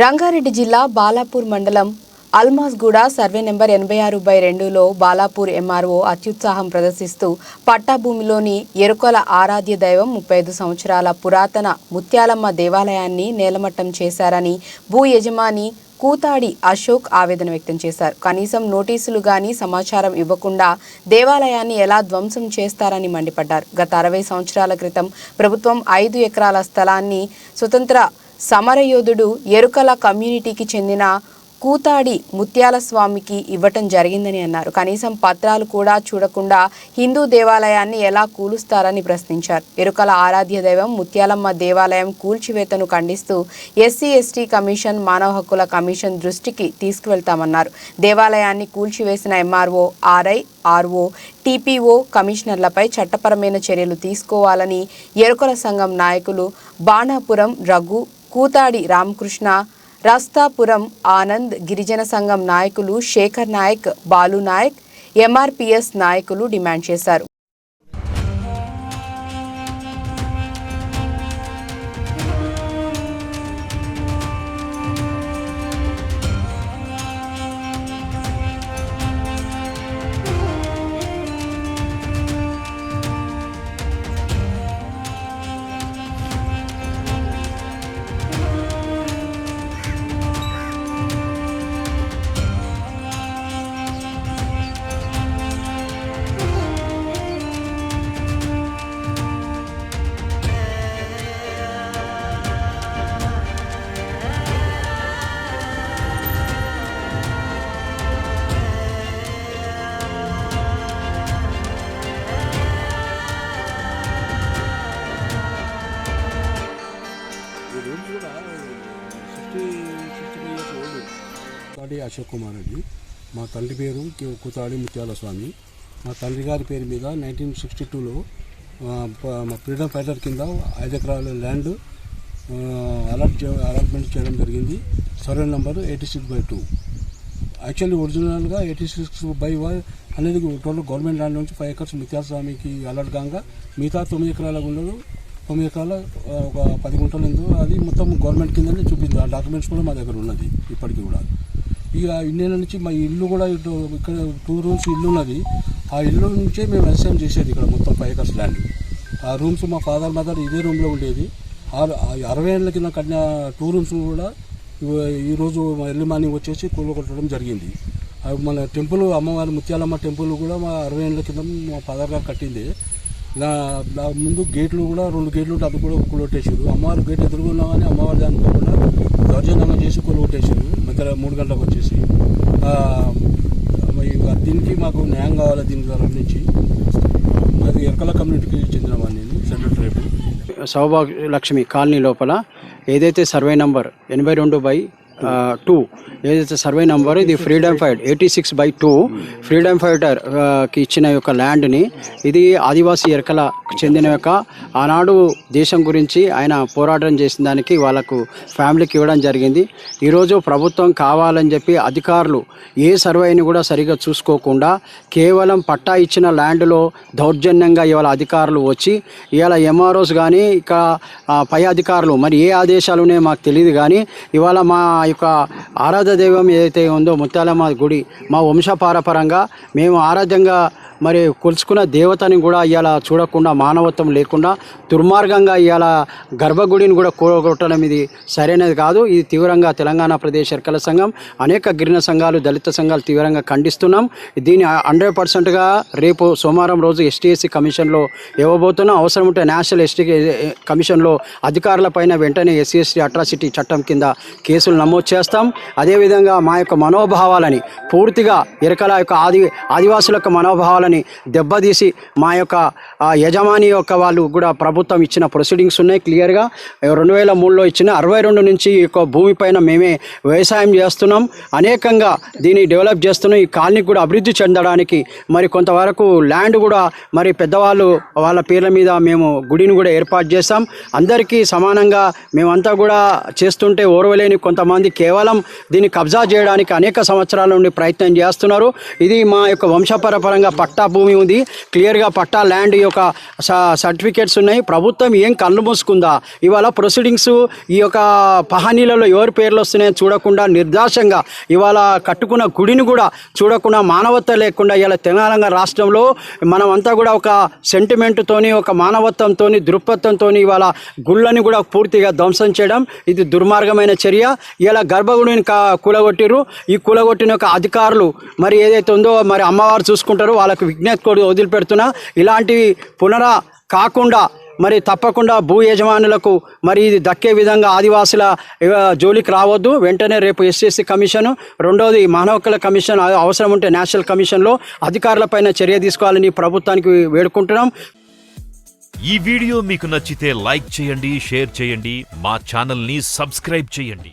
రంగారెడ్డి జిల్లా బాలాపూర్ మండలం Almasguda survey number 86/2లో బాలాపూర్ ఎంఆర్ఓ అత్యుత్సాహం ప్రదర్శిస్తూ పట్టాభూమిలోని ఎరుకల ఆరాధ్య దైవం 35 సంవత్సరాల పురాతన ముత్యాలమ్మ దేవాలయాన్ని నేలమట్టం చేశారని భూ యజమాని కూతాడి అశోక్ ఆవేదన వ్యక్తం చేశారు. కనీసం నోటీసులు గాని సమాచారం ఇవ్వకుండా దేవాలయాన్ని ఎలా ధ్వంసం చేస్తారని మండిపడ్డారు. గత 60 సంవత్సరాల క్రితం ప్రభుత్వం 5 ఎకరాల స్థలాన్ని స్వతంత్ర సమరయోధుడు ఎరుకల కమ్యూనిటీకి చెందిన కూతాడి ముత్యాల స్వామికి ఇవ్వటం జరిగిందని అన్నారు. కనీసం పత్రాలు కూడా చూడకుండా హిందూ దేవాలయాన్ని ఎలా కూలుస్తారని ప్రశ్నించారు. ఎరుకల ఆరాధ్య దైవం ముత్యాలమ్మ దేవాలయం కూల్చివేతను ఖండిస్తూ ఎస్సీ/ఎస్టీ కమిషన్, మానవ హక్కుల కమిషన్ దృష్టికి తీసుకువెళ్తామన్నారు. దేవాలయాన్ని కూల్చివేసిన ఎంఆర్ఓ, ఆర్ఐ, ఆర్ఓ, టీపీఓ, కమిషనర్లపై చట్టపరమైన చర్యలు తీసుకోవాలని ఎరుకల సంఘం నాయకులు బాణాపురం రఘు, కూతాడి రామకృష్ణ, రాస్తాపురం ఆనంద్, గిరిజన సంఘం నాయకులు శేఖర్ నాయక్, బాలు నాయక్, ఎంఆర్పీఎస్ నాయకులు డిమాండ్ చేశారు. కూతాడి అశోక్ కుమార్ రెడ్డి. మా తండ్రి పేరు కూతాడి ముత్యాల స్వామి. మా తండ్రి గారి పేరు మీద 1962లో మా ఫ్రీడమ్ ఫైటర్ కింద 5 ఎకరాల ల్యాండ్ అలాట్మెంట్ చేయడం జరిగింది. Survey number 86/2. యాక్చువల్లీ ఒరిజినల్గా 86/1 అనేది టోటల్ గవర్నమెంట్ ల్యాండ్ నుంచి 5 ఎకర్స్ ముత్యాల స్వామికి అలాట్ కాగా మిగతా 9 ఎకరాల ఉండదు. 9 ఎకరాల ఒక 10 గుంటలు ఉందో అది మొత్తం గవర్నమెంట్ కిందనే చూపింది. ఆ డాక్యుమెంట్స్ కూడా మా దగ్గర ఉన్నది ఇప్పటికీ కూడా. ఇక ఇన్నేళ్ళ నుంచి మా ఇల్లు కూడా ఇక్కడ 2 రూమ్స్ ఇల్లు ఉన్నది. ఆ ఇల్లు నుంచే మేము వ్యవసాయం చేసేది ఇక్కడ మొత్తం 5 ఎకర్స్ ల్యాండ్. ఆ రూమ్స్ మా ఫాదర్ మదర్ ఇదే రూమ్లో ఉండేది. 60 ఏళ్ళ కింద కట్టిన 2 రూమ్స్ కూడా ఈరోజు ఎర్లీ మార్నింగ్ వచ్చేసి కూలగొట్టడం జరిగింది. మన టెంపుల్ అమ్మవారి ముత్యాలమ్మ టెంపుల్ కూడా మా 60 ఏళ్ళ కింద మా ఫాదర్ గారు కట్టింది. నా ముందు గేట్లు కూడా 2 గేట్లు ఉంటే అది కూడా కూలగొట్టేసారు. అమ్మవారి గేట్ ఎదురుగున్నా కానీ అమ్మవారిది అనుకోకుండా దౌర్జన్యంగా చేసి కూలగొట్టేసారు మధ్యలో 3 గంటలకు వచ్చేసి. దీనికి మాకు న్యాయం కావాలి. దీని తరఫు నుంచి మాది ఎరకల కమ్యూనిటీకి చెందిన వాడిని, సెక్రటరీ. సౌభాగ్యలక్ష్మి కాలనీ లోపల ఏదైతే సర్వే నంబర్ 82/2 ఏదైతే సర్వే నంబర్ ఇది ఫ్రీడమ్ ఫైట్ 86/2 ఫ్రీడమ్ ఫైటర్కి ఇచ్చిన యొక్క ల్యాండ్ని ఇది ఆదివాసీ ఎరకల చెందిన యొక్క ఆనాడు దేశం గురించి ఆయన పోరాటం చేసిన దానికి వాళ్ళకు ఫ్యామిలీకి ఇవ్వడం జరిగింది. ఈరోజు ప్రభుత్వం కావాలని చెప్పి అధికారులు ఏ సర్వేని కూడా సరిగా చూసుకోకుండా కేవలం పట్టా ఇచ్చిన ల్యాండ్లో దౌర్జన్యంగా ఇవాళ అధికారులు వచ్చి ఇవాళ ఎంఆర్ఓస్ కానీ ఇక పై అధికారులు మరి ఏ ఆదేశాలు ఉన్నాయో మాకు తెలియదు. కానీ ఇవాళ మా యొక్క ఆరాధ దైవం ఏదైతే ఉందో ముత్యాలమ్మ గుడి మా వంశపారపరంగా మేము ఆరాధ్యంగా మరి కొలుసుకున్న దేవతని కూడా ఇవాళ చూడకుండా మానవత్వం లేకుండా దుర్మార్గంగా ఇవాళ గర్భగుడిని కూడా కూడగొట్టడం ఇది సరైనది కాదు. ఇది తీవ్రంగా తెలంగాణ ప్రదేశ్ ఎరకల సంఘం, అనేక గిరిజన సంఘాలు, దళిత సంఘాలు తీవ్రంగా ఖండిస్తున్నాం. దీన్ని 100%గా రేపు సోమవారం రోజు ఎస్టీ/ఎస్సీ కమిషన్లో ఇవ్వబోతున్నాం. అవసరం ఉంటే నేషనల్ ఎస్టీ కమిషన్లో అధికారులపైన వెంటనే ఎస్సీ/ఎస్టీ అట్రాసిటీ చట్టం కింద కేసులు నమోదు చేస్తాం. అదేవిధంగా మా యొక్క మనోభావాలని పూర్తిగా ఎరకల యొక్క ఆదివాసుల యొక్క మనోభావాలని దెబ్బతీసి మా యొక్క యజమాని యొక్క వాళ్ళు కూడా ప్రభుత్వం ఇచ్చిన ప్రొసీడింగ్స్ ఉన్నాయి క్లియర్గా. 2003లో ఇచ్చిన 62 నుంచి ఈ యొక్క భూమిపైన మేమే వ్యవసాయం చేస్తున్నాం. అనేకంగా దీన్ని డెవలప్ చేస్తున్నాం. ఈ కాలనీ కూడా అభివృద్ధి చెందడానికి మరి కొంతవరకు ల్యాండ్ కూడా మరి పెద్దవాళ్ళు వాళ్ళ పేర్ల మీద మేము గుడిని కూడా ఏర్పాటు చేస్తాం. అందరికీ సమానంగా మేమంతా కూడా చేస్తుంటే ఓర్వలేని కొంతమంది కేవలం దీన్ని కబ్జా చేయడానికి అనేక సంవత్సరాల నుండి ప్రయత్నం చేస్తున్నారు. ఇది మా యొక్క వంశపరపరంగా పట్టా పట్టా భూమి ఉంది, క్లియర్గా పట్టా ల్యాండ్ యొక్క సర్టిఫికేట్స్ ఉన్నాయి. ప్రభుత్వం ఏం కళ్ళు మూసుకుందా? ఇవాళ ప్రొసీడింగ్స్ ఈ యొక్క పహానీలలో ఎవరి పేర్లు వస్తున్నాయో చూడకుండా నిర్దాక్షంగా ఇవాళ కట్టుకున్న గుడిని కూడా చూడకుండా మానవత్వం లేకుండా ఇలా తెలంగాణ రాష్ట్రంలో మనమంతా కూడా ఒక సెంటిమెంట్తోని ఒక మానవత్వంతో దృక్పథంతో ఇవాళ గుళ్ళని కూడా పూర్తిగా ధ్వంసం చేయడం ఇది దుర్మార్గమైన చర్య. ఇలా గర్భగుడిని కూలగొట్టిరు. ఈ కూలగొట్టిన యొక్క అధికారులు మరి ఏదైతే ఉందో మరి అమ్మవారు చూసుకుంటారో వాళ్ళకు విజ్ఞప్తి కూడా వదిలిపెడుతున్నా. ఇలాంటివి కాకుండా మరి తప్పకుండా భూ యజమానులకు మరి ఇది దక్కే విధంగా ఆదివాసుల జోలికి రావద్దు. వెంటనే రేపు ఎస్సీ కమిషన్, రెండోది మానవ హక్కుల కమిషన్, అవసరం ఉంటే నేషనల్ కమిషన్లో అధికారులపైన చర్య తీసుకోవాలని ప్రభుత్వానికి వేడుకుంటున్నాం. ఈ వీడియో మీకు నచ్చితే లైక్ చేయండి, షేర్ చేయండి, మా ఛానల్ని సబ్స్క్రైబ్ చేయండి.